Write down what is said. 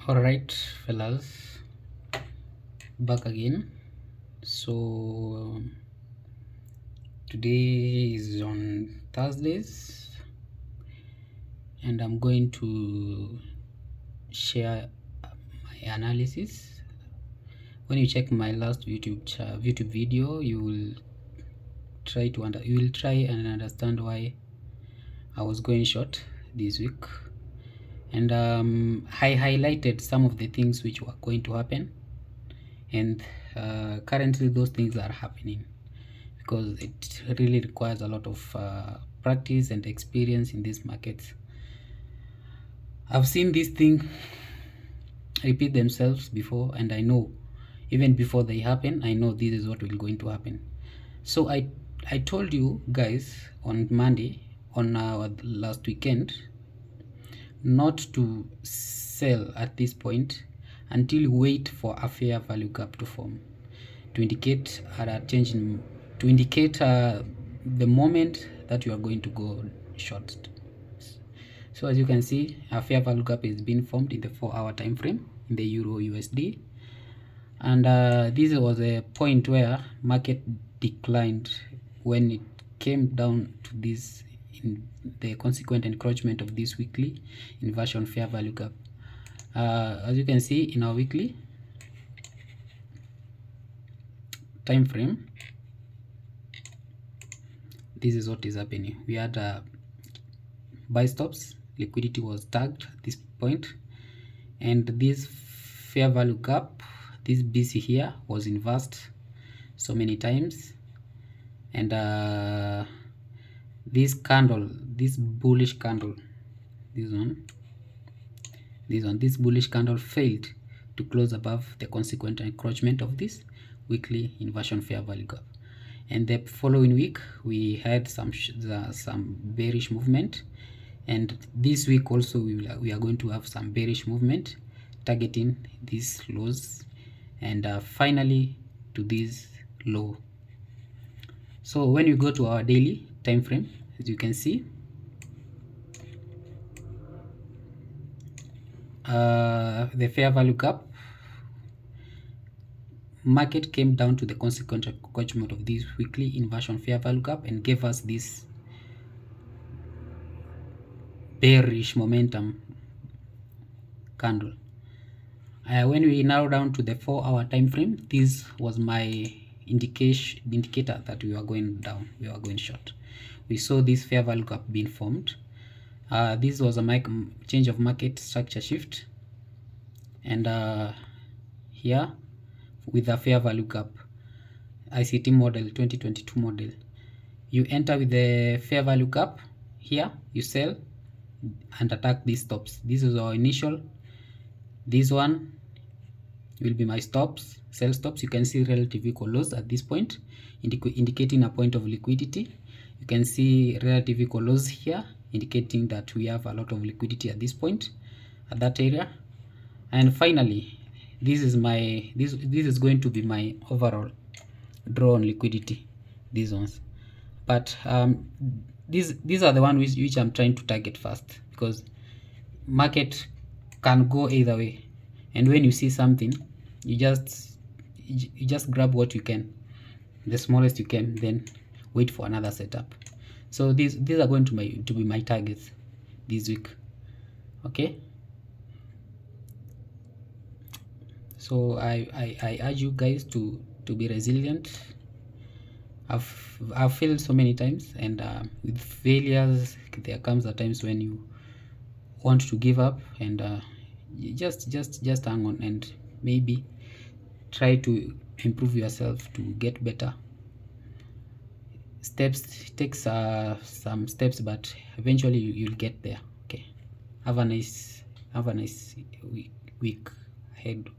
Alright, fellas, back again. So today is on Thursdays, and I'm going to share my analysis. When you check my last YouTube video, you will try and understand why I was going short this week, and I highlighted some of the things which were going to happen, and currently those things are happening, because it really requires a lot of practice and experience in these markets. I've seen this thing repeat themselves before, and I know even before they happen, I know this is what will going to happen. So I told you guys on Monday, on our last weekend, not to sell at this point until you wait for a fair value gap to form, to indicate a change in, to indicate the moment that you are going to go short. So as you can see, a fair value gap is being formed in the 4-hour time frame in the Euro USD, and this was a point where market declined when it came down to this, in the consequent encroachment of this weekly inversion fair value gap. As you can see in our weekly time frame, this is what is happening. We had buy stops, liquidity was tagged at this point, and this fair value gap, this BC here, was inversed so many times, and this candle, this bullish candle, this bullish candle failed to close above the consequent encroachment of this weekly inversion fair value gap. And the following week we had some bearish movement, and this week also we are going to have some bearish movement targeting these lows, and finally to this low. So when you go to our daily time frame, as you can see, the fair value gap, market came down to the consequent encroachment of this weekly inversion fair value gap and gave us this bearish momentum candle. When we narrow down to the 4-hour time frame, this was my indicator that we were going down, we were going short. We saw this fair value gap being formed. This was a change of market structure shift, and here with the fair value gap, ICT model 2022 model, you enter with the fair value gap here, you sell and attack these stops. This is our initial, this one will be my stops, sell stops. You can see relative equal lows at this point, indicating a point of liquidity. You can see relative equal lows here, indicating that we have a lot of liquidity at this point, at that area. And finally, this is my this is going to be my overall draw on liquidity, these ones. But these are the ones which I'm trying to target first, because market can go either way, and when you see something, you just grab what you can, the smallest you can, then wait for another setup. So these are going to be my targets this week. Okay, so I urge you guys to be resilient. I've failed so many times, and with failures there comes a times when you want to give up, and you just hang on and maybe try to improve yourself to get better. Steps takes some steps, but eventually you'll get there. Okay, have a nice week ahead.